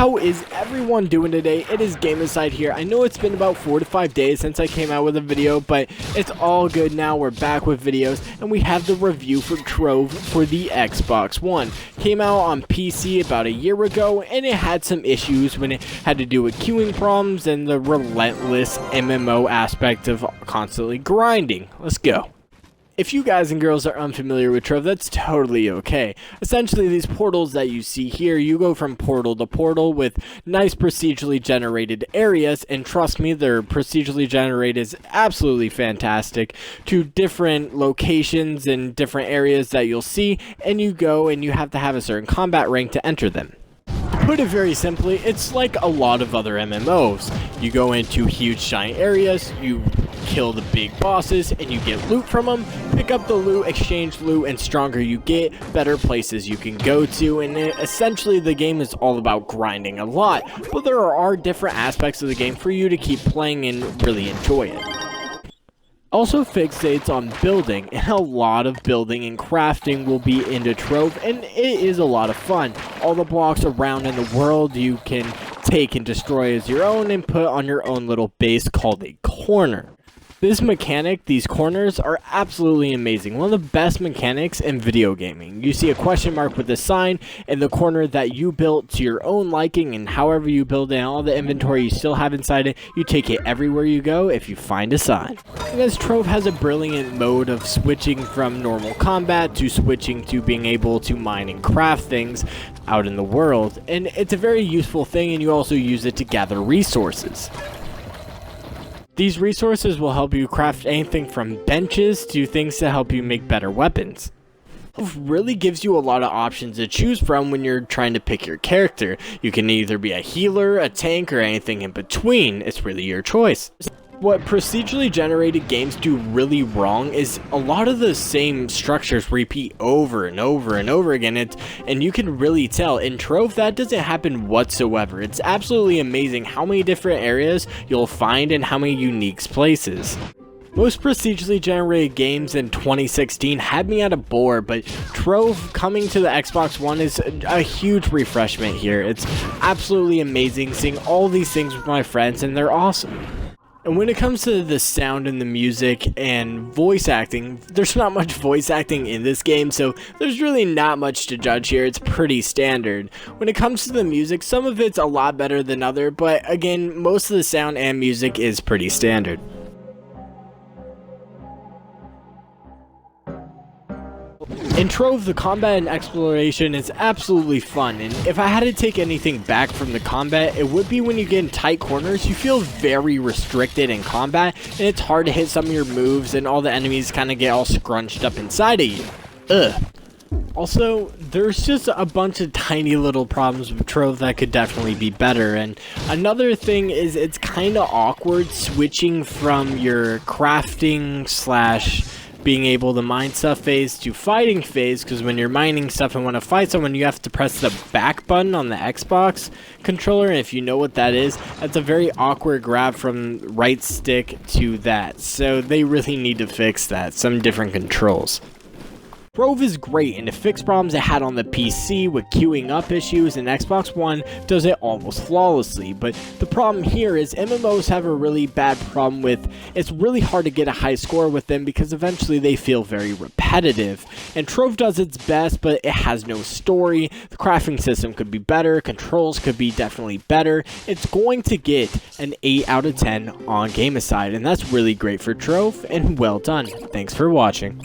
How is everyone doing today? It is Gameocide here. I know it's been about 4 to 5 days since I came out with a video, but it's all good now. We're back with videos, and we have the review for Trove for the Xbox One. Came out on PC about a year ago, and it had some issues when it had to do with queuing problems and the relentless MMO aspect of constantly grinding. Let's go. If you guys and girls are unfamiliar with Trove, that's totally okay. Essentially, these portals that you see here, you go from portal to portal with nice procedurally generated areas, and trust me, their procedurally generated is absolutely fantastic, to different locations and different areas that you'll see, and you go and you have to have a certain combat rank to enter them. Put it very simply, it's like a lot of other MMOs. You go into huge giant areas, you kill the big bosses, and you get loot from them, pick up the loot, exchange loot, and stronger you get, better places you can go to, and essentially the game is all about grinding a lot, but there are different aspects of the game for you to keep playing and really enjoy it. Also fixates on building, and a lot of building and crafting will be into Trove, and it is a lot of fun. All the blocks around in the world you can take and destroy as your own and put on your own little base called a corner. This mechanic, these corners, are absolutely amazing. One of the best mechanics in video gaming. You see a question mark with a sign in the corner that you built to your own liking, and however you build it and all the inventory you still have inside it, you take it everywhere you go if you find a sign. Because Trove has a brilliant mode of switching from normal combat to switching to being able to mine and craft things out in the world, and it's a very useful thing, and you also use it to gather resources. These resources will help you craft anything from benches to things to help you make better weapons. It really gives you a lot of options to choose from when you're trying to pick your character. You can either be a healer, a tank, or anything in between. It's really your choice. What procedurally generated games do really wrong is a lot of the same structures repeat over and over and over again, and you can really tell. In Trove, that doesn't happen whatsoever. It's absolutely amazing how many different areas you'll find and how many unique places. Most procedurally generated games in 2016 had me at a bore, but Trove coming to the Xbox One is a huge refreshment here. It's absolutely amazing seeing all these things with my friends, and they're awesome. And when it comes to the sound and the music and voice acting, there's not much voice acting in this game, so there's really not much to judge here. It's pretty standard. When it comes to the music, some of it's a lot better than other, but again, most of the sound and music is pretty standard. In Trove, the combat and exploration is absolutely fun, and if I had to take anything back from the combat, it would be when you get in tight corners, you feel very restricted in combat, and it's hard to hit some of your moves, and all the enemies kind of get all scrunched up inside of you. Ugh. Also, there's just a bunch of tiny little problems with Trove that could definitely be better, and another thing is it's kind of awkward switching from your crafting / being able to mine stuff phase to fighting phase, because when you're mining stuff and want to fight someone, you have to press the back button on the Xbox controller, and if you know what that is, that's a very awkward grab from right stick to that, so they really need to fix that, some different controls. Trove is great, and to fix problems it had on the PC with queuing up issues, and Xbox One does it almost flawlessly. But the problem here is MMOs have a really bad problem with, it's really hard to get a high score with them because eventually they feel very repetitive. And Trove does its best, but it has no story. The crafting system could be better, controls could be definitely better. It's going to get an 8 out of 10 on Gameocide, and that's really great for Trove, and well done. Thanks for watching.